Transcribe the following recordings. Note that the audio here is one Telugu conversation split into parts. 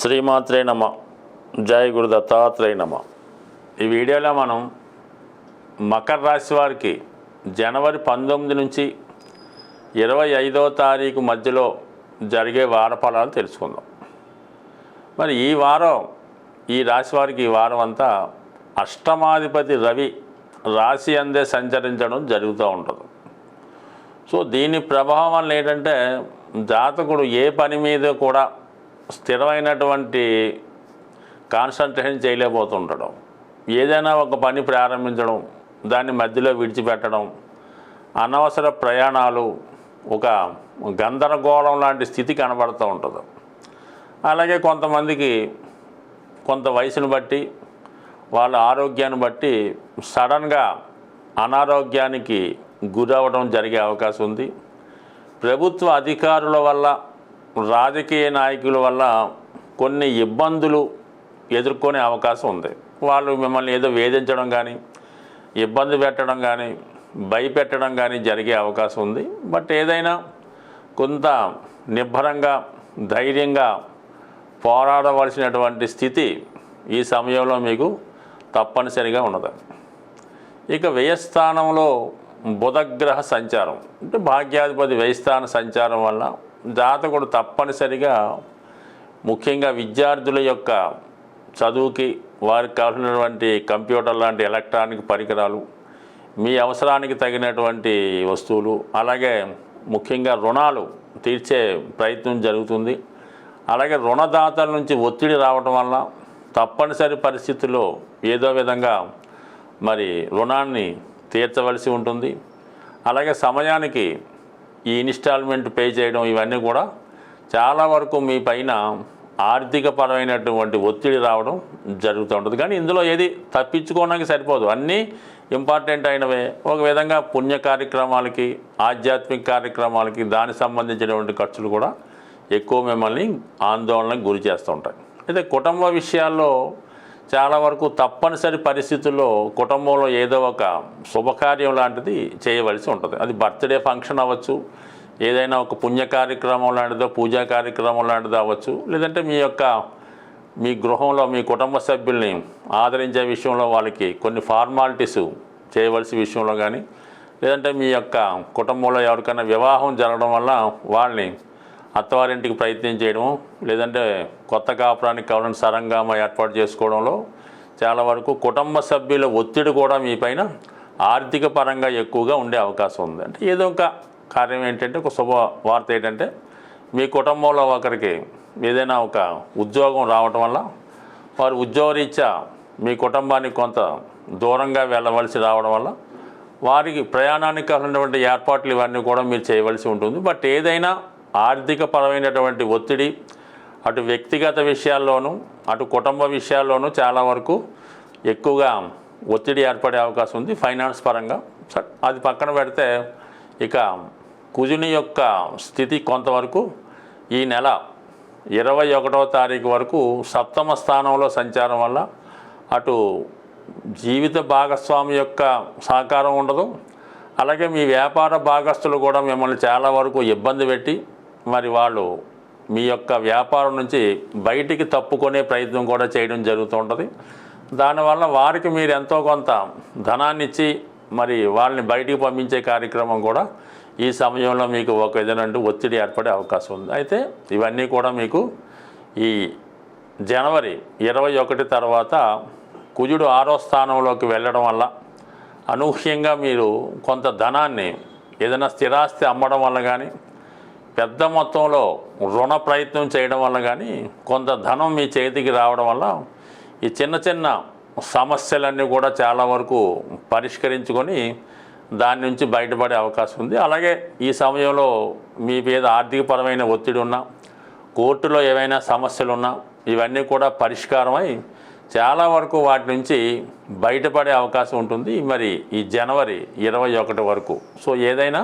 శ్రీమాత్రే నమ. జయ గురు దత్తాత్రేయ నమ. ఈ వీడియోలో మనం మకర రాశి వారికి జనవరి 19 నుంచి 25వ తారీఖు మధ్యలో జరిగే వార ఫలాలు తెలుసుకుందాం. మరి ఈ వారం ఈ రాశి వారికి ఈ వారం అంతా అష్టమాధిపతి రవి రాశి అందే సంచరించడం జరుగుతూ ఉంటుంది. సో దీని ప్రభావం వల్ల ఏంటంటే జాతకుడు ఏ పని మీద కూడా స్థిరమైనటువంటి కాన్సన్ట్రేషన్ చేయలేకపోతుండడం, ఏదైనా ఒక పని ప్రారంభించడం దాన్ని మధ్యలో విడిచిపెట్టడం, అనవసర ప్రయాణాలు, ఒక గందరగోళం లాంటి స్థితి కనబడుతూ ఉంటుంది. అలాగే కొంతమందికి కొంత వయసును బట్టి వాళ్ళ ఆరోగ్యాన్ని బట్టి సడన్గా అనారోగ్యానికి గురవడం జరిగే అవకాశం ఉంది. ప్రభుత్వ అధికారుల వల్ల, రాజకీయ నాయకుల వల్ల కొన్ని ఇబ్బందులు ఎదుర్కొనే అవకాశం ఉంది. వాళ్ళు మిమ్మల్ని ఏదో వేధించడం కానీ, ఇబ్బంది పెట్టడం కానీ, భయపెట్టడం కానీ జరిగే అవకాశం ఉంది. బట్ ఏదైనా కొంత నిబ్బరంగా, ధైర్యంగా పోరాడవలసినటువంటి స్థితి ఈ సమయంలో మీకు తప్పనిసరిగా ఉన్నది. ఇక వ్యయస్థానంలో బుధగ్రహ సంచారం అంటే భాగ్యాధిపతి వ్యయస్థాన సంచారం వల్ల జాతకుడు తప్పనిసరిగా ముఖ్యంగా విద్యార్థుల యొక్క చదువుకి, వారికి కావాల్సినటువంటి కంప్యూటర్ లాంటి ఎలక్ట్రానిక్ పరికరాలు, మీ అవసరానికి తగినటువంటి వస్తువులు, అలాగే ముఖ్యంగా రుణాలు తీర్చే ప్రయత్నం జరుగుతుంది. అలాగే రుణదాతల నుంచి ఒత్తిడి రావడం వల్ల తప్పనిసరి పరిస్థితుల్లో ఏదో విధంగా మరి రుణాన్ని తీర్చవలసి ఉంటుంది. అలాగే సమయానికి ఈ ఇన్స్టాల్మెంట్ పే చేయడం, ఇవన్నీ కూడా చాలా వరకు మీ పైన ఆర్థికపరమైనటువంటి ఒత్తిడి రావడం జరుగుతూ ఉంటుంది. కానీ ఇందులో ఏది తప్పించుకోవడానికి సరిపోదు, అన్నీ ఇంపార్టెంట్ అయినవే. ఒక విధంగా పుణ్య కార్యక్రమాలకి, ఆధ్యాత్మిక కార్యక్రమాలకి, దానికి సంబంధించినటువంటి ఖర్చులు కూడా ఎక్కువ మిమ్మల్ని ఆందోళనకు గురి చేస్తూ ఉంటాయి. అయితే కుటుంబ విషయాల్లో చాలా వరకు తప్పనిసరి పరిస్థితుల్లో కుటుంబంలో ఏదో ఒక శుభకార్యం లాంటిది చేయవలసి ఉంటుంది. అది బర్త్డే ఫంక్షన్ అవ్వచ్చు, ఏదైనా ఒక పుణ్య కార్యక్రమం లాంటిదో, పూజా కార్యక్రమం లాంటిదో అవ్వచ్చు, లేదంటే మీ గృహంలో మీ కుటుంబ సభ్యుల్ని ఆదరించే విషయంలో వాళ్ళకి కొన్ని ఫార్మాలిటీస్ చేయవలసి విషయంలో కానీ, లేదంటే మీ యొక్క కుటుంబంలో ఎవరికైనా వివాహం జరగడం వల్ల వాళ్ళని అత్తవారింటికి ప్రయత్నం చేయడం, లేదంటే కొత్త కాపురానికి కావాలని సరంగామ ఏర్పాటు చేసుకోవడంలో చాలా వరకు కుటుంబ సభ్యుల ఒత్తిడి కూడా మీ పైన ఆర్థిక పరంగా ఎక్కువగా ఉండే అవకాశం ఉంది. అంటే ఏదో ఒక కార్యం ఏంటంటే, ఒక శుభ వార్త ఏంటంటే, మీ కుటుంబంలో ఒకరికి ఏదైనా ఒక ఉద్యోగం రావటం వల్ల వారు ఉద్యోగరీత్యా మీ కుటుంబానికి కొంత దూరంగా వెళ్ళవలసి రావడం వల్ల వారికి ప్రయాణానికి కావాల్సినటువంటి ఏర్పాట్లు ఇవన్నీ కూడా మీరు చేయవలసి ఉంటుంది. బట్ ఏదైనా ఆర్థిక పరమైనటువంటి ఒత్తిడి అటు వ్యక్తిగత విషయాల్లోనూ, అటు కుటుంబ విషయాల్లోనూ చాలా వరకు ఎక్కువగా ఒత్తిడి ఏర్పడే అవకాశం ఉంది ఫైనాన్స్ పరంగా. అది పక్కన పెడితే ఇక కుజుని యొక్క స్థితి కొంతవరకు ఈ నెల 21వ తారీఖు వరకు సప్తమ స్థానంలో సంచారం వల్ల అటు జీవిత భాగస్వామి యొక్క సహకారం ఉండదు. అలాగే మీ వ్యాపార భాగస్తులు కూడా మిమ్మల్ని చాలా వరకు ఇబ్బంది పెట్టి మరి వాళ్ళు మీ యొక్క వ్యాపారం నుంచి బయటికి తప్పుకునే ప్రయత్నం కూడా చేయడం జరుగుతూ ఉంటుంది. దానివల్ల వారికి మీరు ఎంతో కొంత ధనాన్ని ఇచ్చి మరి వాళ్ళని బయటికి పంపించే కార్యక్రమం కూడా ఈ సమయంలో మీకు ఒక విధంగా ఒత్తిడి ఏర్పడే అవకాశం ఉంది. అయితే ఇవన్నీ కూడా మీకు ఈ జనవరి 21 తర్వాత కుజుడు 6వ స్థానంలోకి వెళ్ళడం వల్ల అనూహ్యంగా మీరు కొంత ధనాన్ని ఏదైనా స్థిరాస్తి అమ్మడం వల్ల కానీ, పెద్ద మొత్తంలో రుణ ప్రయత్నం చేయడం వల్ల కానీ కొంత ధనం మీ చేతికి రావడం వల్ల ఈ చిన్న చిన్న సమస్యలన్నీ కూడా చాలా వరకు పరిష్కరించుకొని దాని నుంచి బయటపడే అవకాశం ఉంది. అలాగే ఈ సమయంలో మీ మీద ఆర్థికపరమైన ఒత్తిడి ఉన్నా, కోర్టులో ఏవైనా సమస్యలు ఉన్నా ఇవన్నీ కూడా పరిష్కారమై చాలా వరకు వాటి నుంచి బయటపడే అవకాశం ఉంటుంది మరి ఈ జనవరి 21 వరకు. సో ఏదైనా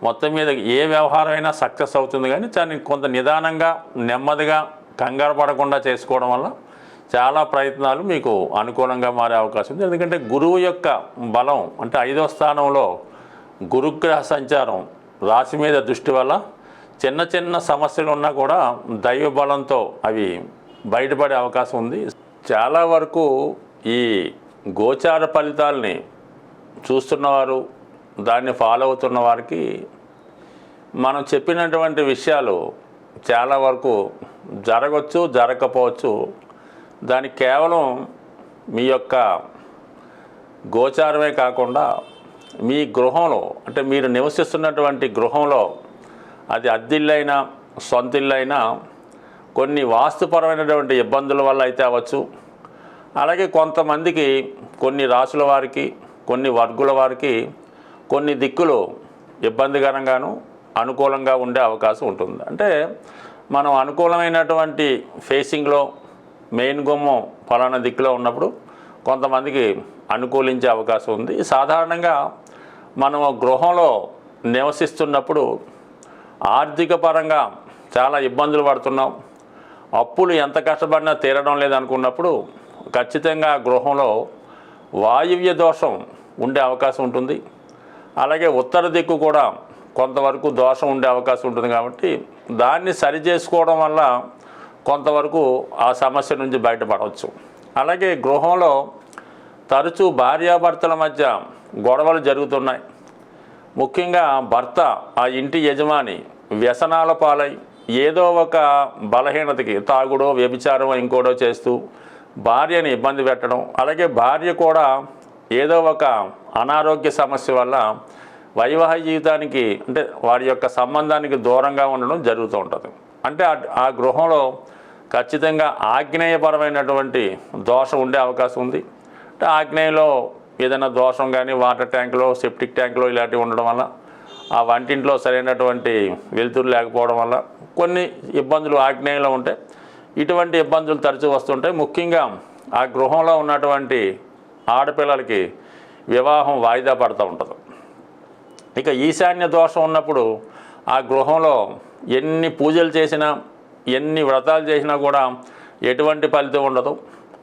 మొత్తం మీద ఏ వ్యవహారం అయినా సక్సెస్ అవుతుంది. కానీ దాన్ని కొంత నిదానంగా, నెమ్మదిగా, కంగారు పడకుండా చేసుకోవడం వల్ల చాలా ప్రయత్నాలు మీకు అనుకూలంగా మారే అవకాశం ఉంది. ఎందుకంటే గురువు యొక్క బలం అంటే 5వ స్థానంలో గురుగ్రహ సంచారం రాశి మీద దృష్టి వల్ల చిన్న చిన్న సమస్యలు ఉన్నా కూడా దైవ బలంతో అవి బయటపడే అవకాశం ఉంది. చాలా వరకు ఈ గోచార ఫలితాలని చూస్తున్నవారు, దాన్ని ఫాలో అవుతున్న వారికి మనం చెప్పినటువంటి విషయాలు చాలా వరకు జరగవచ్చు, జరగకపోవచ్చు. దానికి కేవలం మీ యొక్క గోచారమే కాకుండా మీ గృహంలో, అంటే మీరు నివసిస్తున్నటువంటి గృహంలో, అది అద్దిల్లైనా సొంత ఇల్లైనా కొన్ని వాస్తుపరమైనటువంటి ఇబ్బందుల వల్ల అయితే అవ్వచ్చు. అలాగే కొంతమందికి, కొన్ని రాసుల వారికి, కొన్ని వర్గుల వారికి కొన్ని దిక్కులు ఇబ్బందికరంగాను అనుకూలంగా ఉండే అవకాశం ఉంటుంది. అంటే మనం అనుకూలమైనటువంటి ఫేసింగ్లో మెయిన్ గుమ్మం ఫలానా దిక్కులో ఉన్నప్పుడు కొంతమందికి అనుకూలించే అవకాశం ఉంది. సాధారణంగా మనం గృహంలో నివసిస్తున్నప్పుడు ఆర్థిక పరంగా చాలా ఇబ్బందులు పడుతున్నాం, అప్పులు ఎంత కష్టపడినా తీరడం లేదనుకున్నప్పుడు ఖచ్చితంగా గృహంలో వాయువ్య దోషం ఉండే అవకాశం ఉంటుంది. అలాగే ఉత్తర దిక్కు కూడా కొంతవరకు దోషం ఉండే అవకాశం ఉంటుంది. కాబట్టి దాన్ని సరి చేసుకోవడం వల్ల కొంతవరకు ఆ సమస్య నుంచి బయటపడవచ్చు. అలాగే గృహంలో తరచూ భార్యాభర్తల మధ్య గొడవలు జరుగుతున్నాయి. ముఖ్యంగా భర్త, ఆ ఇంటి యజమాని వ్యసనాల పాలై ఏదో ఒక బలహీనతకి, తాగుడో వ్యభిచారమో ఇంకోటో చేస్తూ భార్యని ఇబ్బంది పెట్టడం, అలాగే భార్య కూడా ఏదో ఒక అనారోగ్య సమస్య వల్ల వైవాహిక జీవితానికి, అంటే వారి యొక్క సంబంధానికి దూరంగా ఉండడం జరుగుతూ ఉంటుంది. అంటే ఆ గృహంలో ఖచ్చితంగా ఆగ్నేయపరమైనటువంటి దోషం ఉండే అవకాశం ఉంది. అంటే ఆగ్నేయంలో ఏదైనా దోషం కానీ, వాటర్ ట్యాంకులో, సెప్టిక్ ట్యాంకులో ఇలాంటివి ఉండడం వల్ల, ఆ వంటింట్లో సరైనటువంటి వెలుతురు లేకపోవడం వల్ల కొన్ని ఇబ్బందులు ఆగ్నేయంలో ఉంటాయి. ఇటువంటి ఇబ్బందులు తరచూ వస్తుంటాయి. ముఖ్యంగా ఆ గృహంలో ఉన్నటువంటి ఆడపిల్లలకి వివాహం వాయిదా పడుతూ ఉంటుంది. ఇక ఈశాన్య దోషం ఉన్నప్పుడు ఆ గృహంలో ఎన్ని పూజలు చేసినా, ఎన్ని వ్రతాలు చేసినా కూడా ఎటువంటి ఫలితం ఉండదు.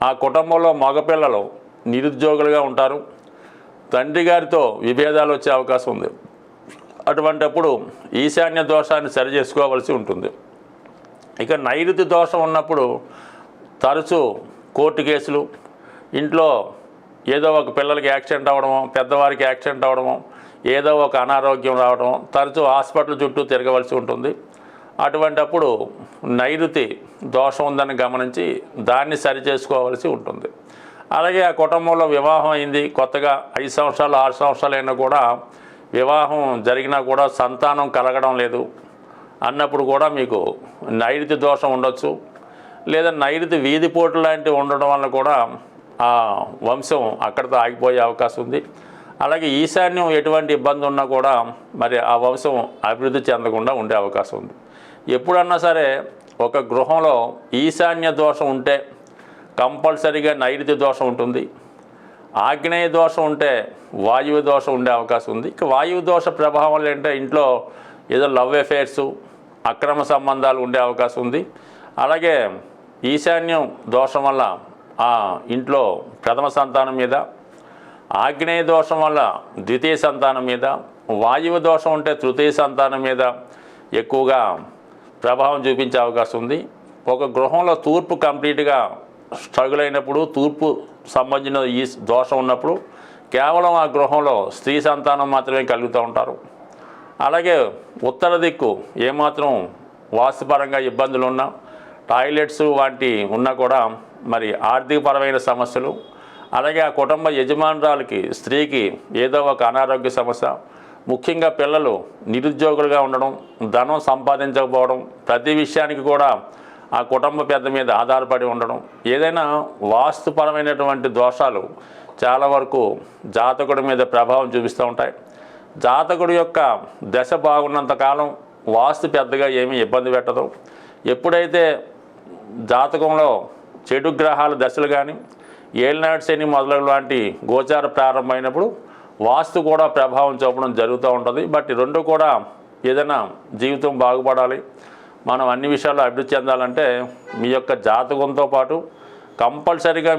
ఆ కుటుంబంలో మగపిల్లలు నిరుద్యోగులుగా ఉంటారు, తండ్రి గారితో విభేదాలు వచ్చే అవకాశం ఉంది. అటువంటప్పుడు ఈశాన్య దోషాన్ని సరి చేసుకోవాల్సి ఉంటుంది. ఇక నైరుతి దోషం ఉన్నప్పుడు తరచూ కోర్టు కేసులు, ఇంట్లో ఏదో ఒక పిల్లలకి యాక్సిడెంట్ అవ్వడమో, పెద్దవారికి యాక్సిడెంట్ అవ్వడమో, ఏదో ఒక అనారోగ్యం రావడం, తరచూ హాస్పిటల్ చుట్టూ తిరగవలసి ఉంటుంది. అటువంటప్పుడు నైరుతి దోషం ఉందని గమనించి దాన్ని సరి చేసుకోవాల్సి ఉంటుంది. అలాగే ఆ కుటుంబంలో వివాహం అయింది, కొత్తగా 5 సంవత్సరాలు 6 సంవత్సరాలు అయినా కూడా వివాహం జరిగినా కూడా సంతానం కలగడం లేదు అన్నప్పుడు కూడా మీకు నైరుతి దోషం ఉండొచ్చు. లేదా నైరుతి వీధిపోటు లాంటివి ఉండడం వల్ల కూడా ఆ వంశం అక్కడితో ఆగిపోయే అవకాశం ఉంది. అలాగే ఈశాన్యం ఎటువంటి ఇబ్బంది ఉన్నా కూడా మరి ఆ వంశం అభివృద్ధి చెందకుండా ఉండే అవకాశం ఉంది. ఎప్పుడన్నా సరే ఒక గృహంలో ఈశాన్య దోషం ఉంటే కంపల్సరీగా నైరుతి దోషం ఉంటుంది. ఆగ్నేయ దోషం ఉంటే వాయువు దోషం ఉండే అవకాశం ఉంది. ఇక వాయువు దోష ప్రభావం ఏంటంటే ఇంట్లో ఏదో లవ్ అఫేర్సు, అక్రమ సంబంధాలు ఉండే అవకాశం ఉంది. అలాగే ఈశాన్యం దోషం వల్ల ఆ ఇంట్లో ప్రథమ సంతానం మీద, ఆగ్నేయ దోషం వల్ల ద్వితీయ సంతానం మీద, వాయువు దోషం ఉంటే తృతీయ సంతానం మీద ఎక్కువగా ప్రభావం చూపించే అవకాశం ఉంది. ఒక గృహంలో తూర్పు కంప్లీట్గా స్ట్రగుల్ అయినప్పుడు, తూర్పు సంబంధించిన ఈ దోషం ఉన్నప్పుడు కేవలం ఆ గృహంలో స్త్రీ సంతానం మాత్రమే కలుగుతూ ఉంటారు. అలాగే ఉత్తర దిక్కు ఏమాత్రం వాస్తుపరంగా ఇబ్బందులు ఉన్నా, టాయిలెట్స్ వంటి ఉన్నా కూడా మరి ఆర్థికపరమైన సమస్యలు, అలాగే ఆ కుటుంబ యజమానురాలకి, స్త్రీకి ఏదో ఒక అనారోగ్య సమస్య, ముఖ్యంగా పిల్లలు నిరుద్యోగులుగా ఉండడం, ధనం సంపాదించకపోవడం, ప్రతి విషయానికి కూడా ఆ కుటుంబ పెద్ద మీద ఆధారపడి ఉండడం, ఏదైనా వాస్తుపరమైనటువంటి దోషాలు చాలా వరకు జాతకుడి మీద ప్రభావం చూపిస్తూ ఉంటాయి. జాతకుడి యొక్క దశ బాగున్నంతకాలం వాస్తు పెద్దగా ఏమీ ఇబ్బంది పెట్టదు. ఎప్పుడైతే జాతకంలో చెడు గ్రహాల దశలు కానీ, ఏలినాటి శని మొదలగు లాంటి గోచార ప్రారంభమైనప్పుడు వాస్తు కూడా ప్రభావం చూపడం జరుగుతూ ఉంటుంది. బట్ రెండు కూడా ఏదైనా జీవితం బాగుపడాలి, మనం అన్ని విషయాల్లో అభివృద్ధి చెందాలంటే మీ యొక్క జాతకంతో పాటు కంపల్సరీగా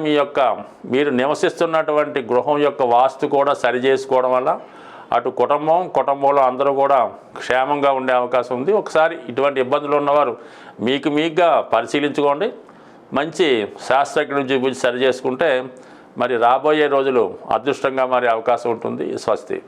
మీరు నివసిస్తున్నటువంటి గృహం యొక్క వాస్తు కూడా సరి చేసుకోవడం వల్ల అటు కుటుంబంలో అందరూ కూడా క్షేమంగా ఉండే అవకాశం ఉంది. ఒకసారి ఇటువంటి ఇబ్బందులు ఉన్నవారు మీకుగా పరిశీలించుకోండి. మంచి శాస్త్రజ్ఞుని చూపించి సరి చేసుకుంటే మరి రాబోయే రోజులు అదృష్టంగా మారే అవకాశం ఉంటుంది. స్వస్తి.